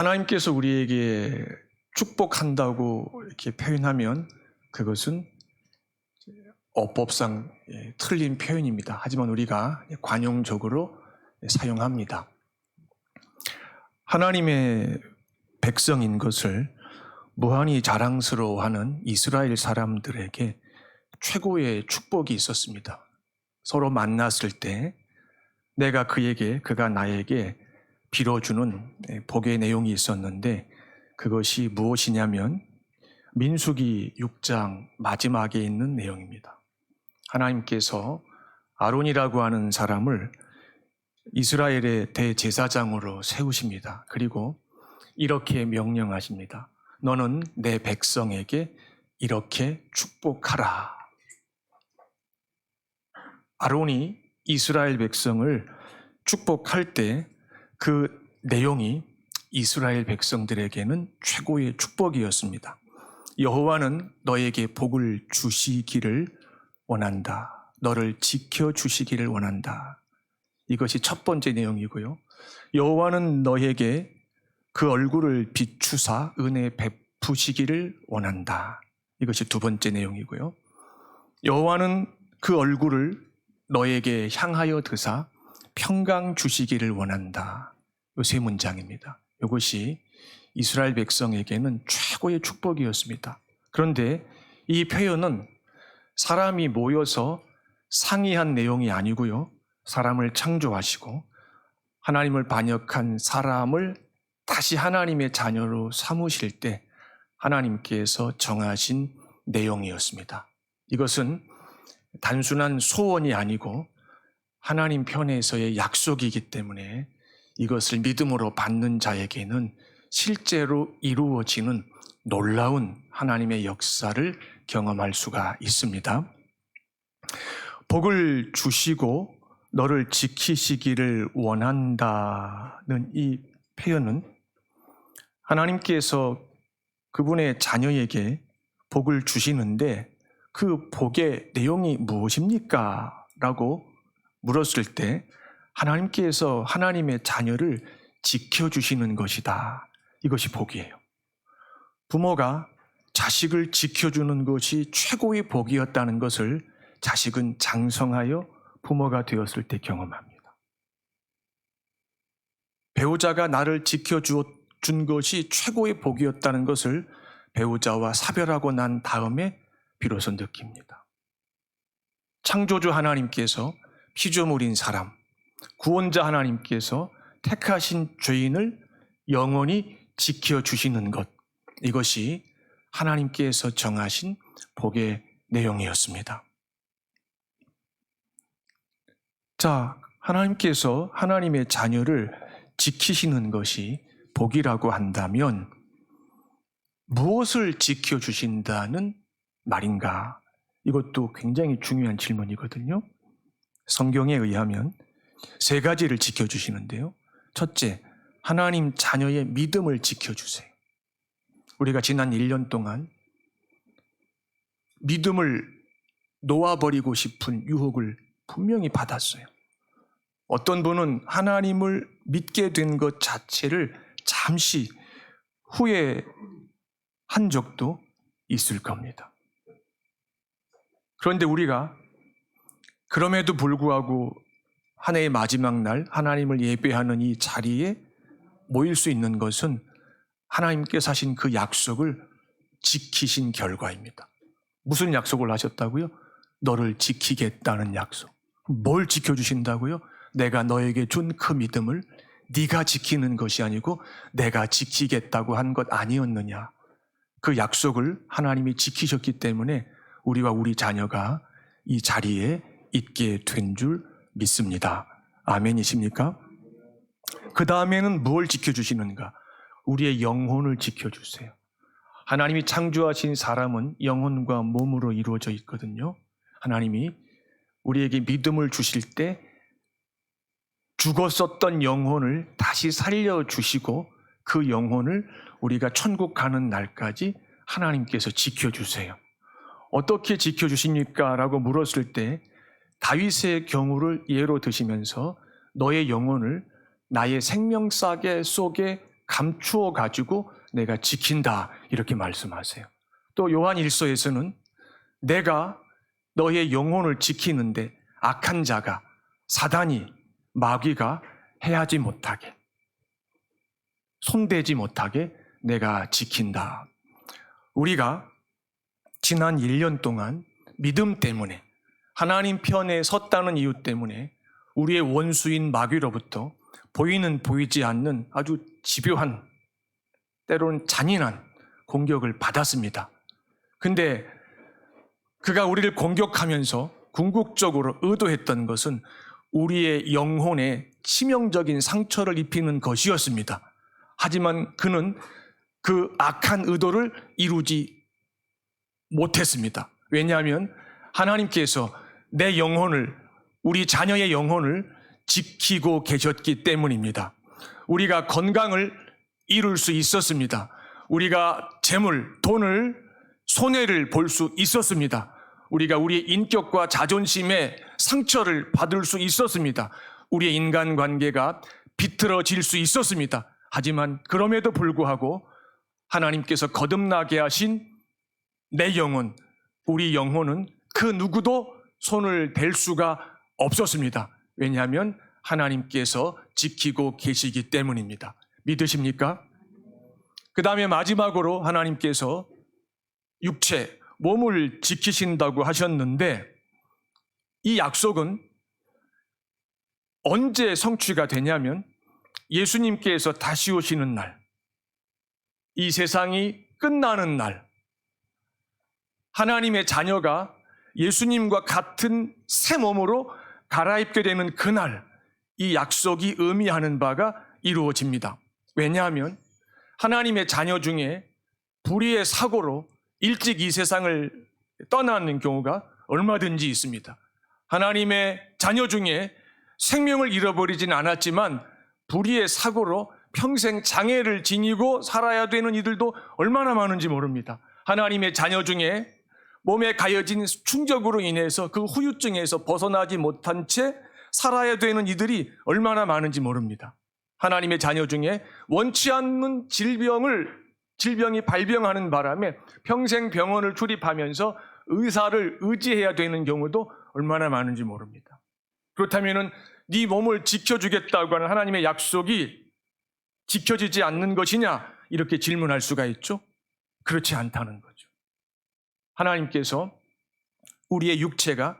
하나님께서 우리에게 축복한다고 이렇게 표현하면 그것은 어법상 틀린 표현입니다. 하지만 우리가 관용적으로 사용합니다. 하나님의 백성인 것을 무한히 자랑스러워하는 이스라엘 사람들에게 최고의 축복이 있었습니다. 서로 만났을 때 내가 그에게, 그가 나에게 빌어주는 복의 내용이 있었는데 그것이 무엇이냐면 민수기 6장 마지막에 있는 내용입니다. 하나님께서 아론이라고 하는 사람을 이스라엘의 대제사장으로 세우십니다. 그리고 이렇게 명령하십니다. 너는 내 백성에게 이렇게 축복하라. 아론이 이스라엘 백성을 축복할 때 그 내용이 이스라엘 백성들에게는 최고의 축복이었습니다. 여호와는 너에게 복을 주시기를 원한다. 너를 지켜주시기를 원한다. 이것이 첫 번째 내용이고요. 여호와는 너에게 그 얼굴을 비추사 은혜 베푸시기를 원한다. 이것이 두 번째 내용이고요. 여호와는 그 얼굴을 너에게 향하여 드사 평강 주시기를 원한다. 이 세 문장입니다. 이것이 이스라엘 백성에게는 최고의 축복이었습니다. 그런데 이 표현은 사람이 모여서 상의한 내용이 아니고요. 사람을 창조하시고 하나님을 반역한 사람을 다시 하나님의 자녀로 삼으실 때 하나님께서 정하신 내용이었습니다. 이것은 단순한 소원이 아니고 하나님 편에서의 약속이기 때문에 이것을 믿음으로 받는 자에게는 실제로 이루어지는 놀라운 하나님의 역사를 경험할 수가 있습니다. 복을 주시고 너를 지키시기를 원한다는 이 표현은 하나님께서 그분의 자녀에게 복을 주시는데 그 복의 내용이 무엇입니까? 라고 물었을 때 하나님께서 하나님의 자녀를 지켜주시는 것이다. 이것이 복이에요. 부모가 자식을 지켜주는 것이 최고의 복이었다는 것을 자식은 장성하여 부모가 되었을 때 경험합니다. 배우자가 나를 지켜준 것이 최고의 복이었다는 것을 배우자와 사별하고 난 다음에 비로소 느낍니다. 창조주 하나님께서 피조물인 사람, 구원자 하나님께서 택하신 죄인을 영원히 지켜주시는 것, 이것이 하나님께서 정하신 복의 내용이었습니다. 자, 하나님께서 하나님의 자녀를 지키시는 것이 복이라고 한다면 무엇을 지켜주신다는 말인가? 이것도 굉장히 중요한 질문이거든요. 성경에 의하면 세 가지를 지켜주시는데요. 첫째, 하나님 자녀의 믿음을 지켜주세요. 우리가 지난 1년 동안 믿음을 놓아버리고 싶은 유혹을 분명히 받았어요. 어떤 분은 하나님을 믿게 된 것 자체를 잠시 후회한 적도 있을 겁니다. 그런데 우리가 그럼에도 불구하고 한 해의 마지막 날 하나님을 예배하는 이 자리에 모일 수 있는 것은 하나님께서 하신 그 약속을 지키신 결과입니다. 무슨 약속을 하셨다고요? 너를 지키겠다는 약속. 뭘 지켜주신다고요? 내가 너에게 준 그 믿음을 네가 지키는 것이 아니고 내가 지키겠다고 한 것 아니었느냐. 그 약속을 하나님이 지키셨기 때문에 우리와 우리 자녀가 이 자리에 있게 된 줄 믿습니다. 아멘이십니까? 그 다음에는 뭘 지켜주시는가? 우리의 영혼을 지켜주세요. 하나님이 창조하신 사람은 영혼과 몸으로 이루어져 있거든요. 하나님이 우리에게 믿음을 주실 때 죽었었던 영혼을 다시 살려주시고 그 영혼을 우리가 천국 가는 날까지 하나님께서 지켜주세요. 어떻게 지켜주십니까? 라고 물었을 때 다윗의 경우를 예로 드시면서 너의 영혼을 나의 생명싸개 속에 감추어 가지고 내가 지킨다 이렇게 말씀하세요. 또 요한 1서에서는 내가 너의 영혼을 지키는데 악한 자가, 사단이, 마귀가 해하지 못하게, 손대지 못하게 내가 지킨다. 우리가 지난 1년 동안 믿음 때문에, 하나님 편에 섰다는 이유 때문에 우리의 원수인 마귀로부터 보이는 보이지 않는 아주 집요한, 때로는 잔인한 공격을 받았습니다. 근데 그가 우리를 공격하면서 궁극적으로 의도했던 것은 우리의 영혼에 치명적인 상처를 입히는 것이었습니다. 하지만 그는 그 악한 의도를 이루지 못했습니다. 왜냐하면 하나님께서 내 영혼을, 우리 자녀의 영혼을 지키고 계셨기 때문입니다. 우리가 건강을 이룰 수 있었습니다. 우리가 재물, 돈을, 손해를 볼 수 있었습니다. 우리가 우리의 인격과 자존심에 상처를 받을 수 있었습니다. 우리의 인간관계가 비틀어질 수 있었습니다. 하지만 그럼에도 불구하고 하나님께서 거듭나게 하신 내 영혼, 우리 영혼은 그 누구도 손을 댈 수가 없었습니다. 왜냐하면 하나님께서 지키고 계시기 때문입니다. 믿으십니까? 그 다음에 마지막으로 하나님께서 육체, 몸을 지키신다고 하셨는데 이 약속은 언제 성취가 되냐면 예수님께서 다시 오시는 날, 이 세상이 끝나는 날, 하나님의 자녀가 예수님과 같은 새 몸으로 갈아입게 되는 그날, 이 약속이 의미하는 바가 이루어집니다. 왜냐하면 하나님의 자녀 중에 불의의 사고로 일찍 이 세상을 떠나는 경우가 얼마든지 있습니다. 하나님의 자녀 중에 생명을 잃어버리진 않았지만 불의의 사고로 평생 장애를 지니고 살아야 되는 이들도 얼마나 많은지 모릅니다. 하나님의 자녀 중에 몸에 가해진 충격으로 인해서 그 후유증에서 벗어나지 못한 채 살아야 되는 이들이 얼마나 많은지 모릅니다. 하나님의 자녀 중에 원치 않는 질병이 발병하는 바람에 평생 병원을 출입하면서 의사를 의지해야 되는 경우도 얼마나 많은지 모릅니다. 그렇다면 네 몸을 지켜주겠다고 하는 하나님의 약속이 지켜지지 않는 것이냐? 이렇게 질문할 수가 있죠. 그렇지 않다는 거죠. 하나님께서 우리의 육체가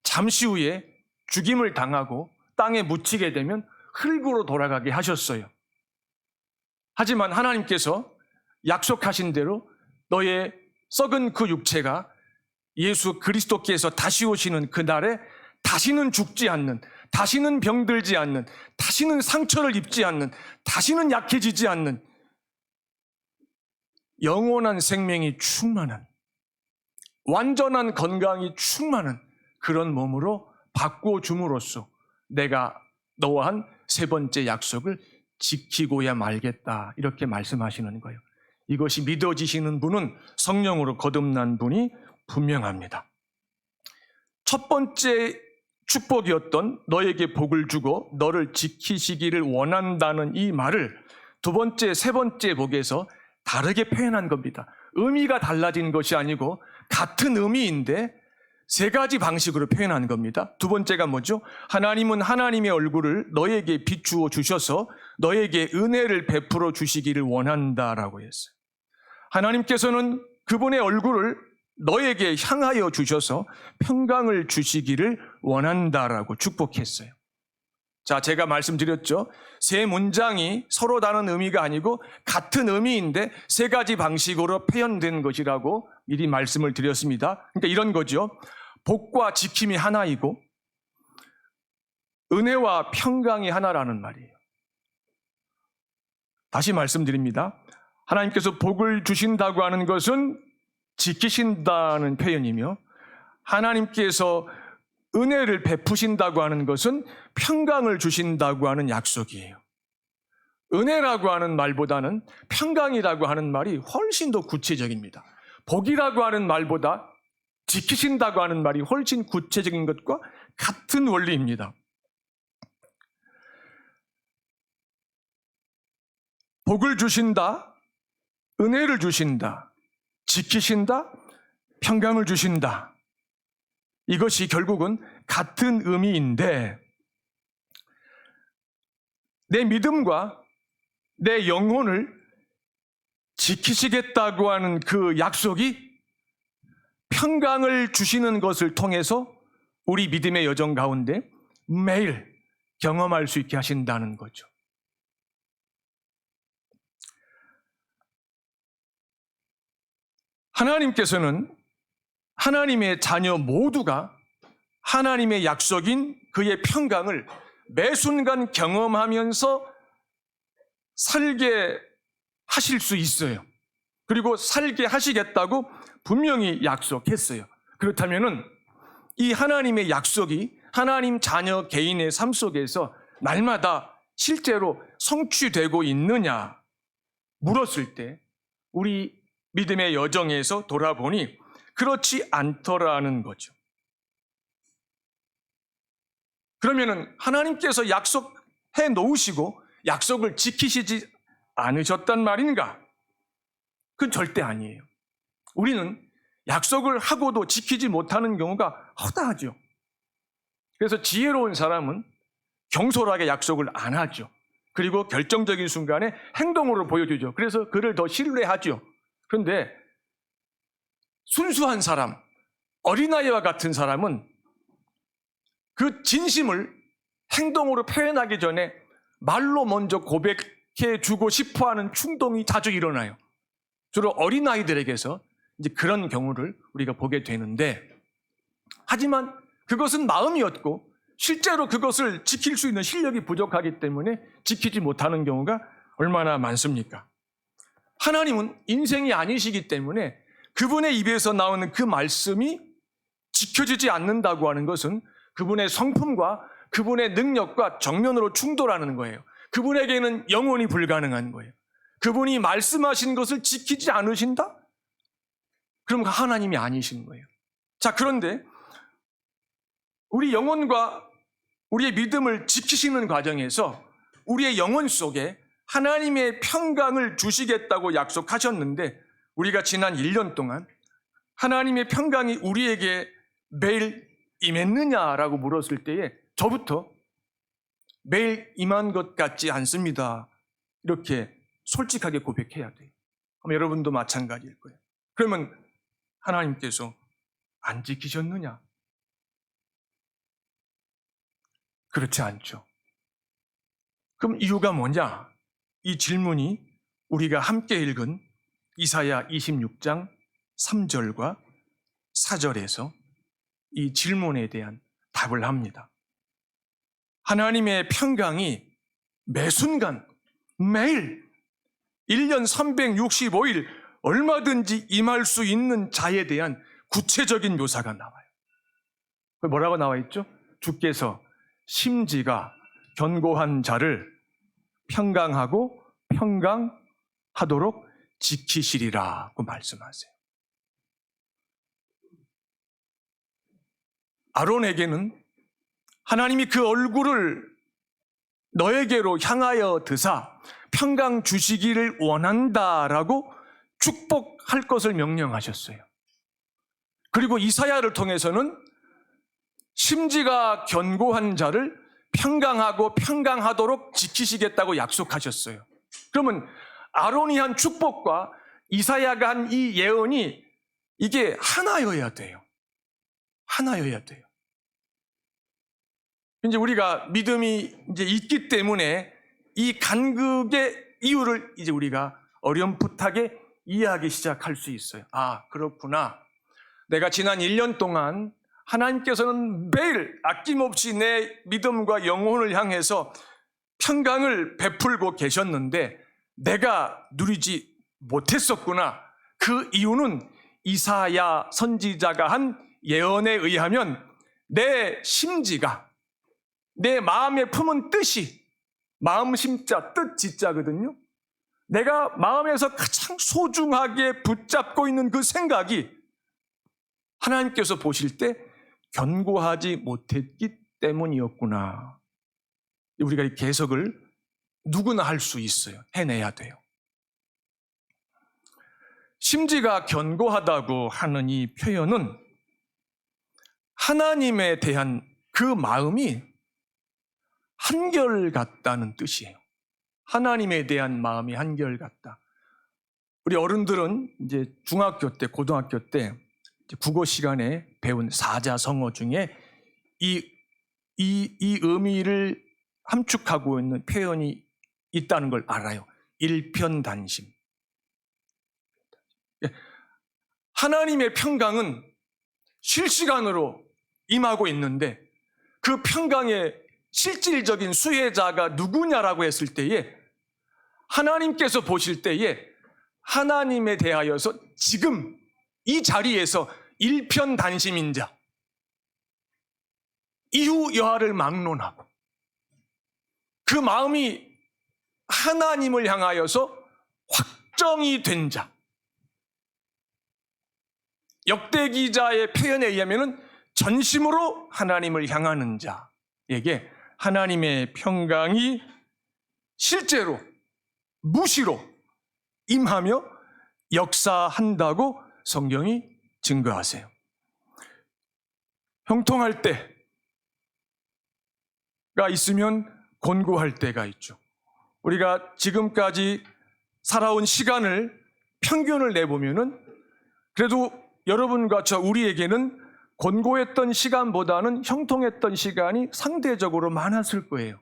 잠시 후에 죽임을 당하고 땅에 묻히게 되면 흙으로 돌아가게 하셨어요. 하지만 하나님께서 약속하신 대로 너의 썩은 그 육체가 예수 그리스도께서 다시 오시는 그날에 다시는 죽지 않는, 다시는 병들지 않는, 다시는 상처를 입지 않는, 다시는 약해지지 않는 영원한 생명이 충만한, 완전한 건강이 충만한 그런 몸으로 바꿔줌으로써 내가 너와 한 세 번째 약속을 지키고야 말겠다, 이렇게 말씀하시는 거예요. 이것이 믿어지시는 분은 성령으로 거듭난 분이 분명합니다. 첫 번째 축복이었던 너에게 복을 주고 너를 지키시기를 원한다는 이 말을 두 번째, 세 번째 복에서 다르게 표현한 겁니다. 의미가 달라진 것이 아니고 같은 의미인데 세 가지 방식으로 표현한 겁니다. 두 번째가 뭐죠? 하나님은 하나님의 얼굴을 너에게 비추어 주셔서 너에게 은혜를 베풀어 주시기를 원한다라고 했어요. 하나님께서는 그분의 얼굴을 너에게 향하여 주셔서 평강을 주시기를 원한다라고 축복했어요. 자, 제가 말씀드렸죠. 세 문장이 서로 다른 의미가 아니고 같은 의미인데 세 가지 방식으로 표현된 것이라고 미리 말씀을 드렸습니다. 그러니까 이런 거죠. 복과 지킴이 하나이고 은혜와 평강이 하나라는 말이에요. 다시 말씀드립니다. 하나님께서 복을 주신다고 하는 것은 지키신다는 표현이며 하나님께서 은혜를 베푸신다고 하는 것은 평강을 주신다고 하는 약속이에요. 은혜라고 하는 말보다는 평강이라고 하는 말이 훨씬 더 구체적입니다. 복이라고 하는 말보다 지키신다고 하는 말이 훨씬 구체적인 것과 같은 원리입니다. 복을 주신다, 은혜를 주신다, 지키신다, 평강을 주신다. 이것이 결국은 같은 의미인데 내 믿음과 내 영혼을 지키시겠다고 하는 그 약속이 평강을 주시는 것을 통해서 우리 믿음의 여정 가운데 매일 경험할 수 있게 하신다는 거죠. 하나님께서는 하나님의 자녀 모두가 하나님의 약속인 그의 평강을 매 순간 경험하면서 살게 하실 수 있어요. 그리고 살게 하시겠다고 분명히 약속했어요. 그렇다면은 이 하나님의 약속이 하나님 자녀 개인의 삶 속에서 날마다 실제로 성취되고 있느냐 물었을 때 우리 믿음의 여정에서 돌아보니 그렇지 않더라는 거죠. 그러면은 하나님께서 약속해 놓으시고 약속을 지키시지 않으셨단 말인가? 그건 절대 아니에요. 우리는 약속을 하고도 지키지 못하는 경우가 허다하죠. 그래서 지혜로운 사람은 경솔하게 약속을 안 하죠. 그리고 결정적인 순간에 행동으로 보여주죠. 그래서 그를 더 신뢰하죠. 그런데 순수한 사람, 어린아이와 같은 사람은 그 진심을 행동으로 표현하기 전에 말로 먼저 고백해 주고 싶어 하는 충동이 자주 일어나요. 주로 어린아이들에게서 이제 그런 경우를 우리가 보게 되는데, 하지만 그것은 마음이었고 실제로 그것을 지킬 수 있는 실력이 부족하기 때문에 지키지 못하는 경우가 얼마나 많습니까? 하나님은 인생이 아니시기 때문에 그분의 입에서 나오는 그 말씀이 지켜지지 않는다고 하는 것은 그분의 성품과 그분의 능력과 정면으로 충돌하는 거예요. 그분에게는 영원히 불가능한 거예요. 그분이 말씀하신 것을 지키지 않으신다? 그럼 하나님이 아니신 거예요. 자, 그런데 우리 영혼과 우리의 믿음을 지키시는 과정에서 우리의 영혼 속에 하나님의 평강을 주시겠다고 약속하셨는데, 우리가 지난 1년 동안 하나님의 평강이 우리에게 매일 임했느냐라고 물었을 때에 저부터 매일 임한 것 같지 않습니다, 이렇게 솔직하게 고백해야 돼요. 그럼 여러분도 마찬가지일 거예요. 그러면 하나님께서 안 지키셨느냐? 그렇지 않죠. 그럼 이유가 뭐냐? 이 질문이 우리가 함께 읽은 이사야 26장 3절과 4절에서 이 질문에 대한 답을 합니다. 하나님의 평강이 매 순간, 매일 1년 365일 얼마든지 임할 수 있는 자에 대한 구체적인 묘사가 나와요. 뭐라고 나와 있죠? 주께서 심지가 견고한 자를 평강하고 평강하도록 지키시리라고 말씀하세요. 아론에게는 하나님이 그 얼굴을 너에게로 향하여 드사 평강 주시기를 원한다라고 축복할 것을 명령하셨어요. 그리고 이사야를 통해서는 심지가 견고한 자를 평강하고 평강하도록 지키시겠다고 약속하셨어요. 그러면 아론이 한 축복과 이사야가 한 이 예언이 이게 하나여야 돼요. 하나여야 돼요. 이제 우리가 믿음이 이제 있기 때문에 이 간극의 이유를 이제 우리가 어렴풋하게 이해하기 시작할 수 있어요. 아, 그렇구나. 내가 지난 1년 동안 하나님께서는 매일 아낌없이 내 믿음과 영혼을 향해서 평강을 베풀고 계셨는데 내가 누리지 못했었구나. 그 이유는 이사야 선지자가 한 예언에 의하면 내 심지가, 내 마음에 품은 뜻이, 마음 심자, 뜻 지자거든요. 내가 마음에서 가장 소중하게 붙잡고 있는 그 생각이 하나님께서 보실 때 견고하지 못했기 때문이었구나. 우리가 이 개석을 누구나 할 수 있어요. 해내야 돼요. 심지가 견고하다고 하는 이 표현은 하나님에 대한 그 마음이 한결같다는 뜻이에요. 하나님에 대한 마음이 한결같다. 우리 어른들은 이제 중학교 때, 고등학교 때 국어 시간에 배운 사자성어 중에 이 의미를 함축하고 있는 표현이 있다는 걸 알아요. 일편단심. 하나님의 평강은 실시간으로 임하고 있는데 그 평강의 실질적인 수혜자가 누구냐라고 했을 때에 하나님께서 보실 때에 하나님에 대하여서 지금 이 자리에서 일편단심인 자, 이후 여하를 막론하고 그 마음이 하나님을 향하여서 확정이 된 자, 역대 기자의 표현에 의하면 전심으로 하나님을 향하는 자에게 하나님의 평강이 실제로 무시로 임하며 역사한다고 성경이 증거하세요. 형통할 때가 있으면 곤고할 때가 있죠. 우리가 지금까지 살아온 시간을 평균을 내보면은 그래도 여러분과 저 우리에게는 곤고했던 시간보다는 형통했던 시간이 상대적으로 많았을 거예요.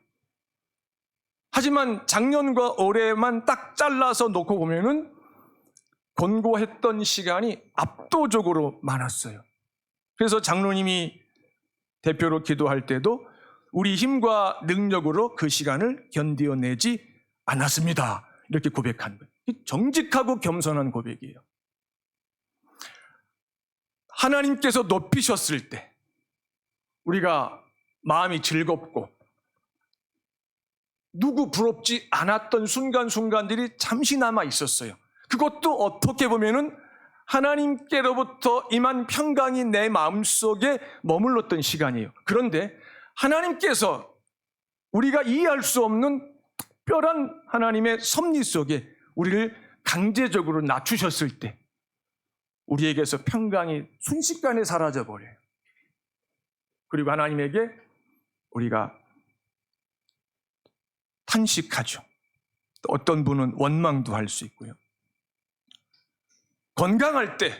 하지만 작년과 올해만 딱 잘라서 놓고 보면은 곤고했던 시간이 압도적으로 많았어요. 그래서 장로님이 대표로 기도할 때도 우리 힘과 능력으로 그 시간을 견디어내지 않았습니다. 이렇게 고백한 거예요. 정직하고 겸손한 고백이에요. 하나님께서 높이셨을 때 우리가 마음이 즐겁고 누구 부럽지 않았던 순간순간들이 잠시 남아 있었어요. 그것도 어떻게 보면은 하나님께로부터 임한 평강이 내 마음속에 머물렀던 시간이에요. 그런데 하나님께서 우리가 이해할 수 없는 특별한 하나님의 섭리 속에 우리를 강제적으로 낮추셨을 때 우리에게서 평강이 순식간에 사라져버려요. 그리고 하나님에게 우리가 탄식하죠. 또 어떤 분은 원망도 할 수 있고요. 건강할 때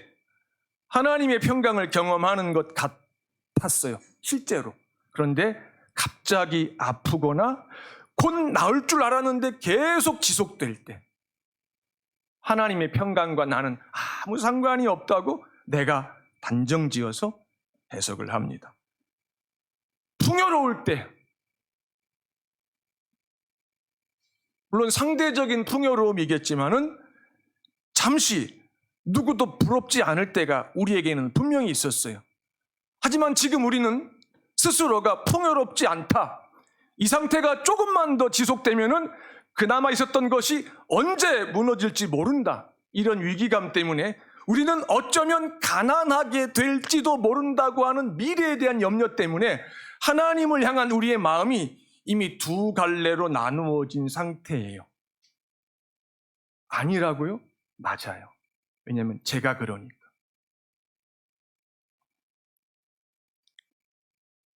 하나님의 평강을 경험하는 것 같았어요. 실제로. 그런데 갑자기 아프거나 곧 나을 줄 알았는데 계속 지속될 때 하나님의 평강과 나는 아무 상관이 없다고 내가 단정지어서 해석을 합니다. 풍요로울 때 물론 상대적인 풍요로움이겠지만은 잠시 누구도 부럽지 않을 때가 우리에게는 분명히 있었어요. 하지만 지금 우리는 스스로가 풍요롭지 않다. 이 상태가 조금만 더 지속되면은 그나마 있었던 것이 언제 무너질지 모른다. 이런 위기감 때문에 우리는 어쩌면 가난하게 될지도 모른다고 하는 미래에 대한 염려 때문에 하나님을 향한 우리의 마음이 이미 두 갈래로 나누어진 상태예요. 아니라고요? 맞아요. 왜냐하면 제가 그러니까.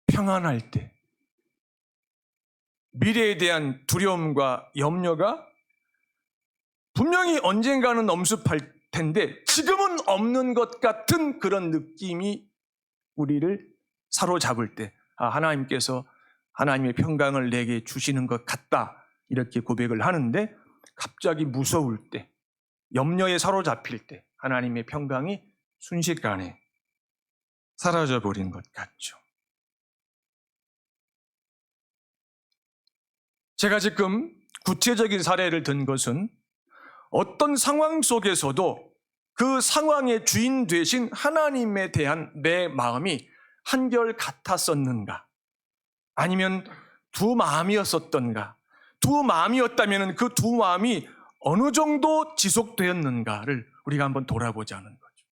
평안할 때 미래에 대한 두려움과 염려가 분명히 언젠가는 엄습할 텐데 지금은 없는 것 같은 그런 느낌이 우리를 사로잡을 때 하나님께서 하나님의 평강을 내게 주시는 것 같다 이렇게 고백을 하는데 갑자기 무서울 때 염려에 사로잡힐 때 하나님의 평강이 순식간에 사라져버린 것 같죠. 제가 지금 구체적인 사례를 든 것은 어떤 상황 속에서도 그 상황의 주인 되신 하나님에 대한 내 마음이 한결 같았었는가 아니면 두 마음이었었던가 두 마음이었다면 그 두 마음이 어느 정도 지속되었는가를 우리가 한번 돌아보자는 거죠.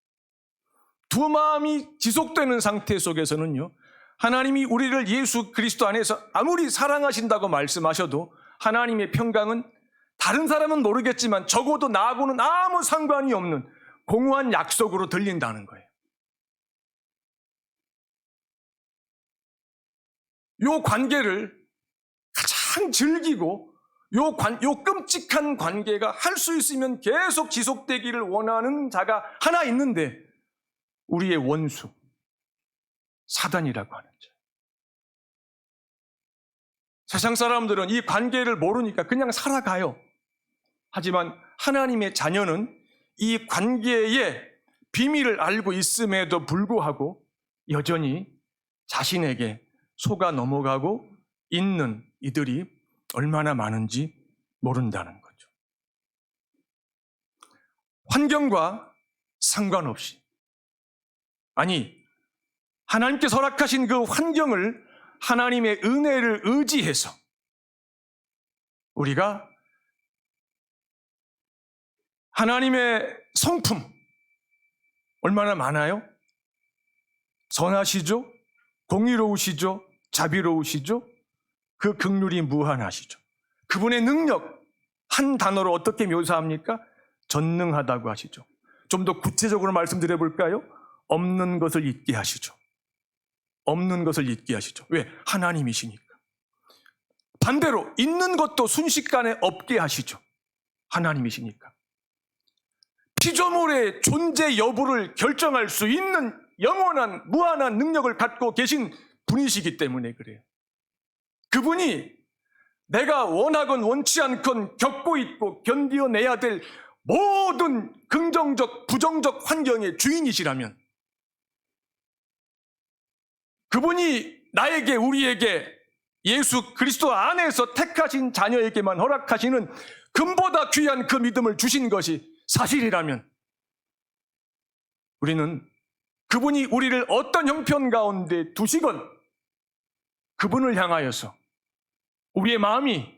두 마음이 지속되는 상태 속에서는요 하나님이 우리를 예수 그리스도 안에서 아무리 사랑하신다고 말씀하셔도 하나님의 평강은 다른 사람은 모르겠지만 적어도 나하고는 아무 상관이 없는 공허한 약속으로 들린다는 거예요. 요 관계를 가장 즐기고 요 끔찍한 관계가 할 수 있으면 계속 지속되기를 원하는 자가 하나 있는데 우리의 원수, 사단이라고 하는 자. 세상 사람들은 이 관계를 모르니까 그냥 살아가요. 하지만 하나님의 자녀는 이 관계의 비밀을 알고 있음에도 불구하고 여전히 자신에게 속아 넘어가고 있는 이들이 얼마나 많은지 모른다는 거죠. 환경과 상관없이, 아니 하나님께서 허락하신 그 환경을 하나님의 은혜를 의지해서 우리가 하나님의 성품 얼마나 많아요? 선하시죠? 공의로우시죠? 자비로우시죠? 그 긍휼이 무한하시죠. 그분의 능력 한 단어로 어떻게 묘사합니까? 전능하다고 하시죠. 좀 더 구체적으로 말씀드려 볼까요? 없는 것을 잊게 하시죠. 없는 것을 잊게 하시죠. 왜? 하나님이시니까. 반대로 있는 것도 순식간에 없게 하시죠. 하나님이시니까. 피조물의 존재 여부를 결정할 수 있는 영원한 무한한 능력을 갖고 계신 분이시기 때문에 그래요. 그분이 내가 원하건 원치 않건 겪고 있고 견디어내야 될 모든 긍정적, 부정적 환경의 주인이시라면, 그분이 나에게, 우리에게 예수 그리스도 안에서 택하신 자녀에게만 허락하시는 금보다 귀한 그 믿음을 주신 것이 사실이라면, 우리는 그분이 우리를 어떤 형편 가운데 두시건 그분을 향하여서 우리의 마음이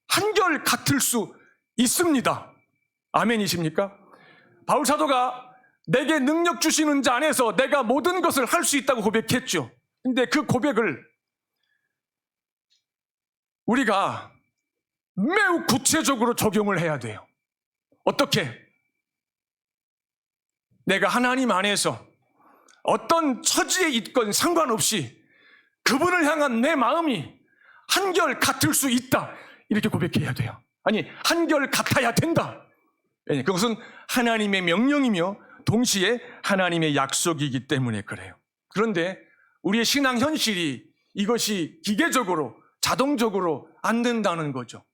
한결 같을 수 있습니다. 아멘이십니까? 바울 사도가 내게 능력 주시는 자 안에서 내가 모든 것을 할 수 있다고 고백했죠. 근데 그 고백을 우리가 매우 구체적으로 적용을 해야 돼요. 어떻게? 내가 하나님 안에서 어떤 처지에 있건 상관없이 그분을 향한 내 마음이 한결 같을 수 있다, 이렇게 고백해야 돼요. 아니, 한결 같아야 된다. 그것은 하나님의 명령이며 동시에 하나님의 약속이기 때문에 그래요. 그런데 우리의 신앙 현실이 이것이 기계적으로 자동적으로 안 된다는 거죠.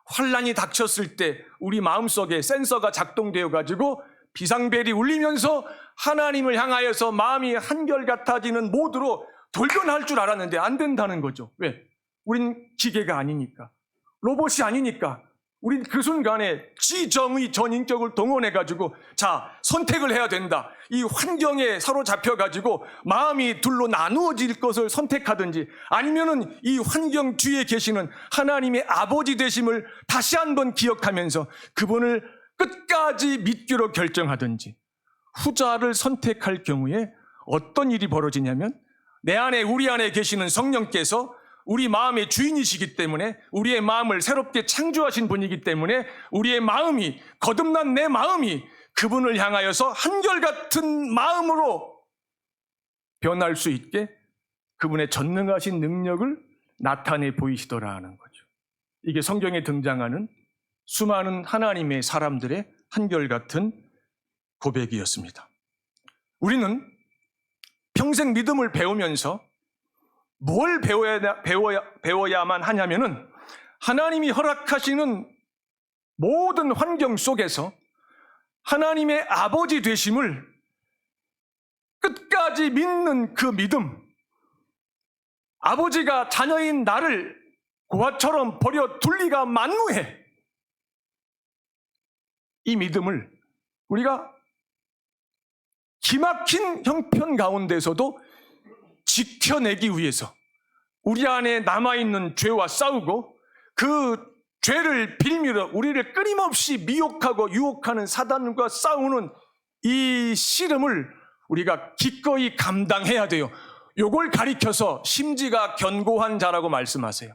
환란이 닥쳤을 때 우리 마음속에 센서가 작동되어 가지고 비상벨이 울리면서 하나님을 향하여서 마음이 한결같아지는 모드로 돌변할 줄 알았는데 안 된다는 거죠. 왜? 우린 기계가 아니니까, 로봇이 아니니까. 우린 그 순간에 지정의 전인격을 동원해가지고 자, 선택을 해야 된다. 이 환경에 사로잡혀가지고 마음이 둘로 나누어질 것을 선택하든지, 아니면은 이 환경 뒤에 계시는 하나님의 아버지 되심을 다시 한번 기억하면서 그분을 끝까지 믿기로 결정하든지, 후자를 선택할 경우에 어떤 일이 벌어지냐면, 내 안에, 우리 안에 계시는 성령께서 우리 마음의 주인이시기 때문에, 우리의 마음을 새롭게 창조하신 분이기 때문에 우리의 마음이, 거듭난 내 마음이 그분을 향하여서 한결같은 마음으로 변할 수 있게 그분의 전능하신 능력을 나타내 보이시더라 하는 거죠. 이게 성경에 등장하는 수많은 하나님의 사람들의 한결같은 고백이었습니다. 우리는 평생 믿음을 배우면서 뭘 배워야만 하냐면은, 하나님이 허락하시는 모든 환경 속에서 하나님의 아버지 되심을 끝까지 믿는 그 믿음, 아버지가 자녀인 나를 고아처럼 버려 둘 리가 만무해, 이 믿음을 우리가 기막힌 형편 가운데서도 지켜내기 위해서 우리 안에 남아있는 죄와 싸우고, 그 죄를 빌미로 우리를 끊임없이 미혹하고 유혹하는 사단과 싸우는 이 씨름을 우리가 기꺼이 감당해야 돼요. 요걸 가리켜서 심지가 견고한 자라고 말씀하세요.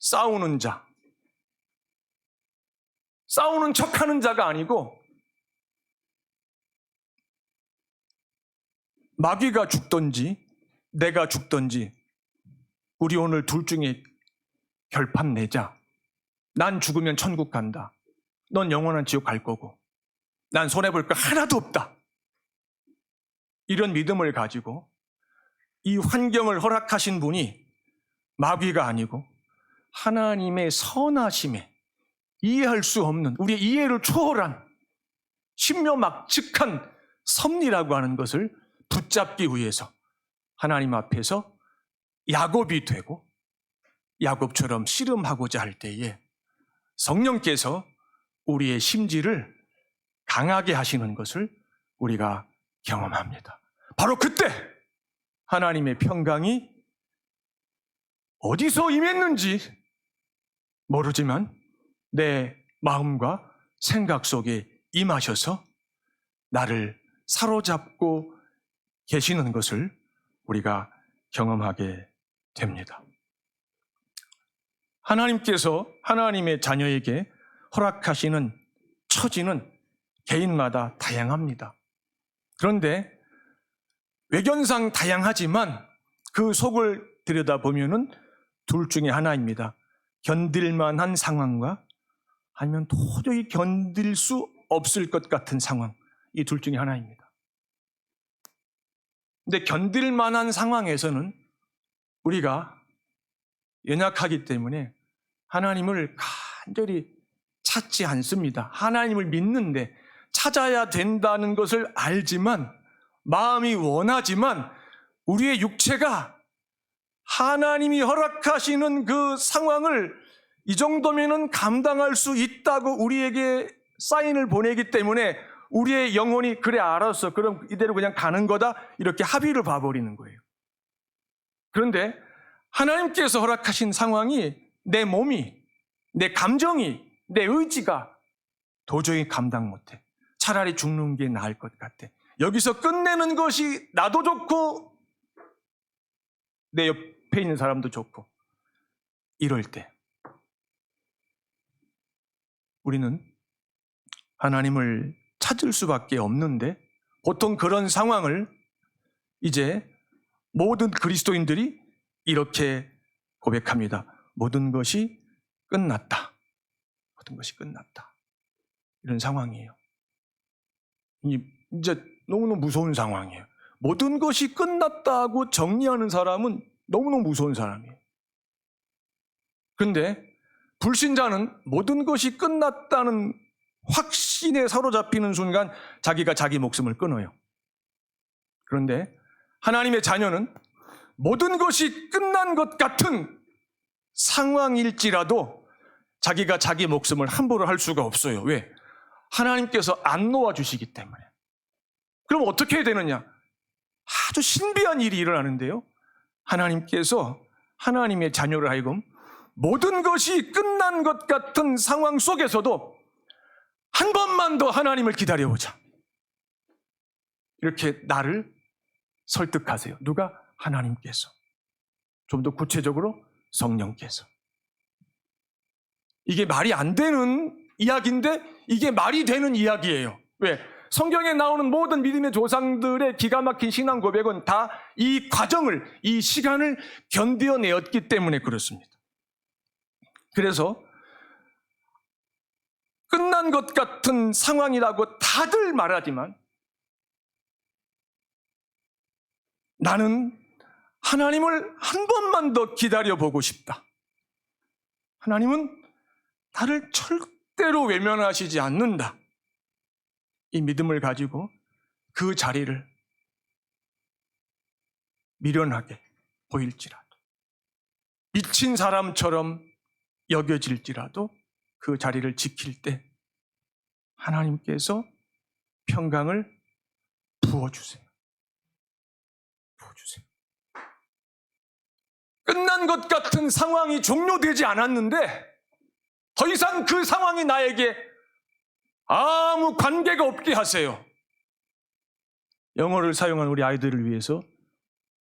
싸우는 자, 싸우는 척하는 자가 아니고 마귀가 죽든지 내가 죽든지 우리 오늘 둘 중에 결판 내자. 난 죽으면 천국 간다. 넌 영원한 지옥 갈 거고 난 손해볼 거 하나도 없다. 이런 믿음을 가지고 이 환경을 허락하신 분이 마귀가 아니고 하나님의 선하심에 이해할 수 없는 우리의 이해를 초월한 신묘막측한 섭리라고 하는 것을 붙잡기 위해서 하나님 앞에서 야곱이 되고 야곱처럼 씨름하고자 할 때에 성령께서 우리의 심지를 강하게 하시는 것을 우리가 경험합니다. 바로 그때 하나님의 평강이 어디서 임했는지 모르지만 내 마음과 생각 속에 임하셔서 나를 사로잡고 계시는 것을 우리가 경험하게 됩니다. 하나님께서 하나님의 자녀에게 허락하시는 처지는 개인마다 다양합니다. 그런데 외견상 다양하지만 그 속을 들여다보면은 둘 중에 하나입니다. 견딜만한 상황과 아니면 도저히 견딜 수 없을 것 같은 상황, 이 둘 중에 하나입니다. 근데 견딜만한 상황에서는 우리가 연약하기 때문에 하나님을 간절히 찾지 않습니다. 하나님을 믿는데 찾아야 된다는 것을 알지만 마음이 원하지만 우리의 육체가 하나님이 허락하시는 그 상황을 이 정도면은 감당할 수 있다고 우리에게 사인을 보내기 때문에 우리의 영혼이 그래 알았어 그럼 이대로 그냥 가는 거다 이렇게 합의를 봐버리는 거예요. 그런데 하나님께서 허락하신 상황이 내 몸이, 내 감정이, 내 의지가 도저히 감당 못해. 차라리 죽는 게 나을 것 같아. 여기서 끝내는 것이 나도 좋고 내 옆에 있는 사람도 좋고 이럴 때 우리는 하나님을 찾을 수밖에 없는데 보통 그런 상황을 이제 모든 그리스도인들이 이렇게 고백합니다. 모든 것이 끝났다. 모든 것이 끝났다. 이런 상황이에요. 이제 너무너무 무서운 상황이에요. 모든 것이 끝났다고 정리하는 사람은 너무너무 무서운 사람이에요. 그런데 불신자는 모든 것이 끝났다는 확신에 사로잡히는 순간 자기가 자기 목숨을 끊어요. 그런데 하나님의 자녀는 모든 것이 끝난 것 같은 상황일지라도 자기가 자기 목숨을 함부로 할 수가 없어요. 왜? 하나님께서 안 놓아주시기 때문에. 그럼 어떻게 해야 되느냐? 아주 신비한 일이 일어나는데요. 하나님께서 하나님의 자녀를 하여금 모든 것이 끝난 것 같은 상황 속에서도 한 번만 더 하나님을 기다려보자. 이렇게 나를 설득하세요. 누가? 하나님께서. 좀 더 구체적으로 성령께서. 이게 말이 안 되는 이야기인데 이게 말이 되는 이야기예요. 왜? 성경에 나오는 모든 믿음의 조상들의 기가 막힌 신앙 고백은 다 이 과정을, 이 시간을 견뎌내었기 때문에 그렇습니다. 그래서 끝난 것 같은 상황이라고 다들 말하지만 나는 하나님을 한 번만 더 기다려보고 싶다. 하나님은 나를 절대로 외면하시지 않는다. 이 믿음을 가지고 그 자리를 미련하게 보일지라도 미친 사람처럼 여겨질지라도 그 자리를 지킬 때 하나님께서 평강을 부어주세요. 부어주세요. 끝난 것 같은 상황이 종료되지 않았는데 더 이상 그 상황이 나에게 아무 관계가 없게 하세요. 영어를 사용한 우리 아이들을 위해서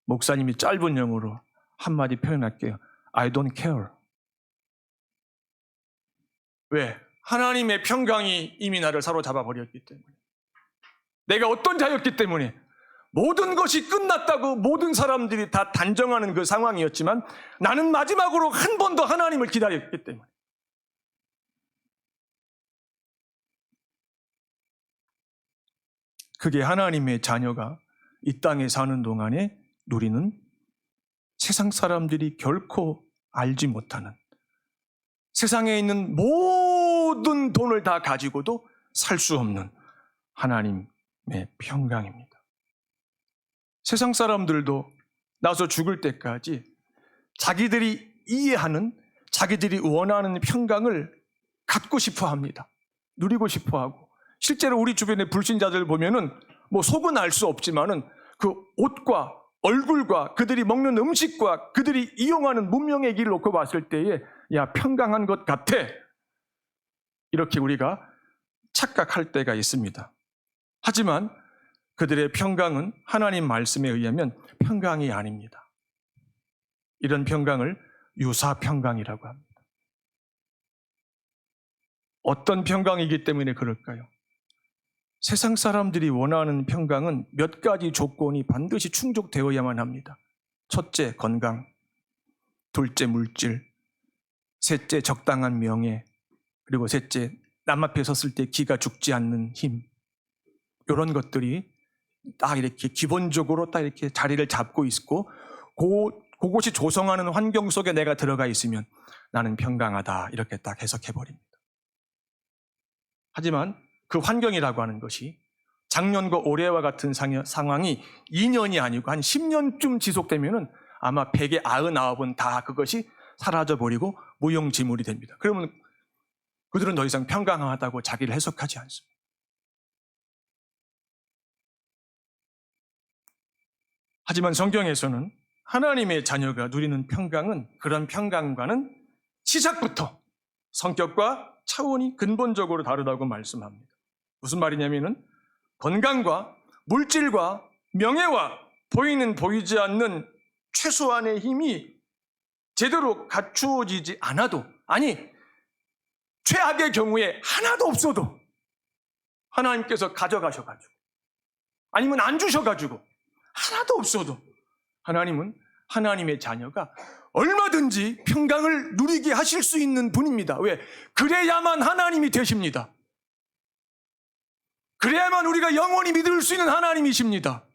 목사님이 짧은 영어로 한마디 표현할게요. I don't care. 왜? 하나님의 평강이 이미 나를 사로잡아 버렸기 때문에. 내가 어떤 자였기 때문에 모든 것이 끝났다고 모든 사람들이 다 단정하는 그 상황이었지만 나는 마지막으로 한 번 더 하나님을 기다렸기 때문에. 그게 하나님의 자녀가 이 땅에 사는 동안에 누리는 세상 사람들이 결코 알지 못하는, 세상에 있는 모든 돈을 다 가지고도 살 수 없는 하나님의 평강입니다. 세상 사람들도 나서 죽을 때까지 자기들이 이해하는, 자기들이 원하는 평강을 갖고 싶어 합니다. 누리고 싶어 하고. 실제로 우리 주변의 불신자들 보면은 뭐 속은 알 수 없지만은 그 옷과 얼굴과 그들이 먹는 음식과 그들이 이용하는 문명의 길을 놓고 봤을 때에 야, 평강한 것 같아. 이렇게 우리가 착각할 때가 있습니다. 하지만 그들의 평강은 하나님 말씀에 의하면 평강이 아닙니다. 이런 평강을 유사평강이라고 합니다. 어떤 평강이기 때문에 그럴까요? 세상 사람들이 원하는 평강은 몇 가지 조건이 반드시 충족되어야만 합니다. 첫째, 건강. 둘째, 물질. 셋째, 적당한 명예. 그리고 셋째, 남 앞에 섰을 때 기가 죽지 않는 힘. 이런 것들이 딱 이렇게 기본적으로 딱 이렇게 자리를 잡고 있고 그것이 조성하는 환경 속에 내가 들어가 있으면 나는 평강하다 이렇게 딱 해석해버립니다. 하지만 그 환경이라고 하는 것이 작년과 올해와 같은 상황이 2년이 아니고 한 10년쯤 지속되면은 아마 100의 99은 다 그것이 사라져버리고 무용지물이 됩니다. 그러면 그들은 더 이상 평강하다고 자기를 해석하지 않습니다. 하지만 성경에서는 하나님의 자녀가 누리는 평강은 그런 평강과는 시작부터 성격과 차원이 근본적으로 다르다고 말씀합니다. 무슨 말이냐면은 건강과 물질과 명예와 보이는 보이지 않는 최소한의 힘이 제대로 갖추어지지 않아도, 아니 최악의 경우에 하나도 없어도 하나님께서 가져가셔가지고 아니면 안 주셔가지고 하나도 없어도 하나님은 하나님의 자녀가 얼마든지 평강을 누리게 하실 수 있는 분입니다. 왜? 그래야만 하나님이 되십니다. 그래야만 우리가 영원히 믿을 수 있는 하나님이십니다.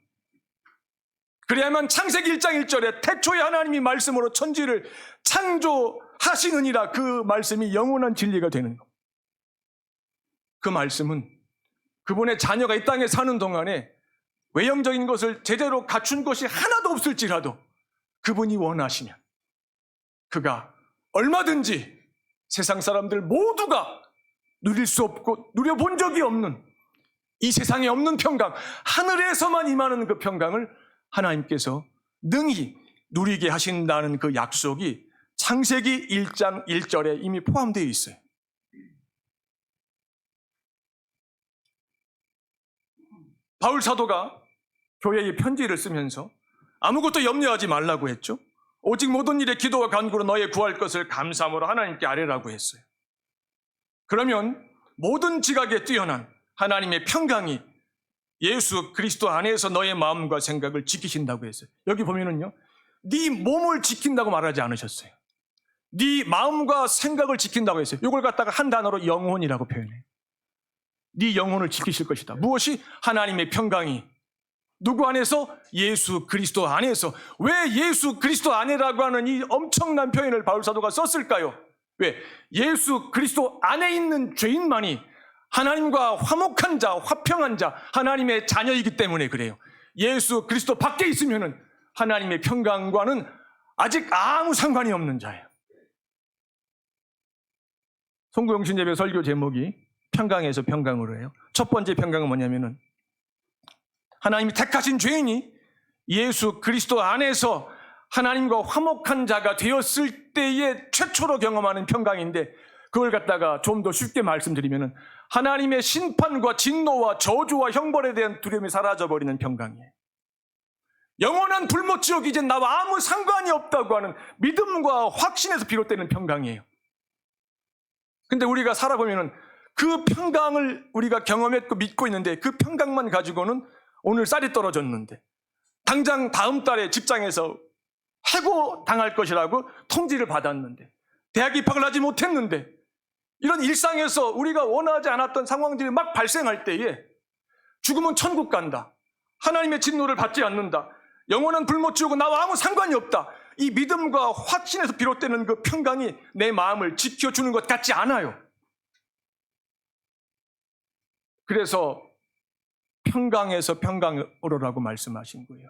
그래야만 창세기 1장 1절에 태초에 하나님이 말씀으로 천지를 창조하시느니라 그 말씀이 영원한 진리가 되는 것. 그 말씀은 그분의 자녀가 이 땅에 사는 동안에 외형적인 것을 제대로 갖춘 것이 하나도 없을지라도 그분이 원하시면 그가 얼마든지 세상 사람들 모두가 누릴 수 없고 누려본 적이 없는 이 세상에 없는 평강, 하늘에서만 임하는 그 평강을 하나님께서 능히 누리게 하신다는 그 약속이 창세기 1장 1절에 이미 포함되어 있어요. 바울 사도가 교회에 편지를 쓰면서 아무것도 염려하지 말라고 했죠. 오직 모든 일에 기도와 간구로 너의 구할 것을 감사함으로 하나님께 아뢰라고 했어요. 그러면 모든 지각에 뛰어난 하나님의 평강이 예수 그리스도 안에서 너의 마음과 생각을 지키신다고 했어요. 여기 보면은요, 네 몸을 지킨다고 말하지 않으셨어요. 네 마음과 생각을 지킨다고 했어요. 이걸 갖다가 한 단어로 영혼이라고 표현해요. 네 영혼을 지키실 것이다. 무엇이? 하나님의 평강이. 누구 안에서? 예수 그리스도 안에서. 왜 예수 그리스도 안에라고 하는 이 엄청난 표현을 바울 사도가 썼을까요? 왜? 예수 그리스도 안에 있는 죄인만이 하나님과 화목한 자, 화평한 자, 하나님의 자녀이기 때문에 그래요. 예수 그리스도 밖에 있으면은 하나님의 평강과는 아직 아무 상관이 없는 자예요. 송구영신 예배 설교 제목이 평강에서 평강으로 해요. 첫 번째 평강은 뭐냐면은 하나님이 택하신 죄인이 예수 그리스도 안에서 하나님과 화목한 자가 되었을 때에 최초로 경험하는 평강인데, 그걸 갖다가 좀 더 쉽게 말씀드리면은 하나님의 심판과 진노와 저주와 형벌에 대한 두려움이 사라져버리는 평강이에요. 영원한 불못 지옥이 이제 나와 아무 상관이 없다고 하는 믿음과 확신에서 비롯되는 평강이에요. 근데 우리가 살아보면은 그 평강을 우리가 경험했고 믿고 있는데 그 평강만 가지고는 오늘 쌀이 떨어졌는데 당장 다음 달에 직장에서 해고 당할 것이라고 통지를 받았는데 대학 입학을 하지 못했는데 이런 일상에서 우리가 원하지 않았던 상황들이 막 발생할 때에 죽으면 천국 간다. 하나님의 진노를 받지 않는다. 영원한 불못 지옥은 나와 아무 상관이 없다. 이 믿음과 확신에서 비롯되는 그 평강이 내 마음을 지켜주는 것 같지 않아요. 그래서 평강에서 평강으로라고 말씀하신 거예요.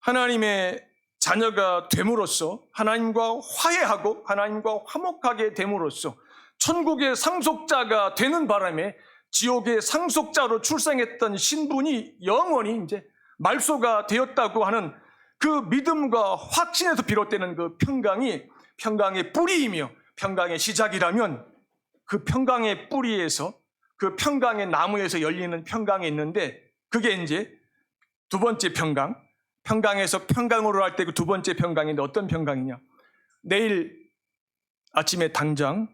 하나님의 자녀가 됨으로써 하나님과 화해하고 하나님과 화목하게 됨으로써 천국의 상속자가 되는 바람에 지옥의 상속자로 출생했던 신분이 영원히 이제 말소가 되었다고 하는 그 믿음과 확신에서 비롯되는 그 평강이 평강의 뿌리이며 평강의 시작이라면 그 평강의 뿌리에서 그 평강의 나무에서 열리는 평강이 있는데 그게 이제 두 번째 평강, 평강에서 평강으로 할 때 그 두 번째 평강인데 어떤 평강이냐? 내일 아침에 당장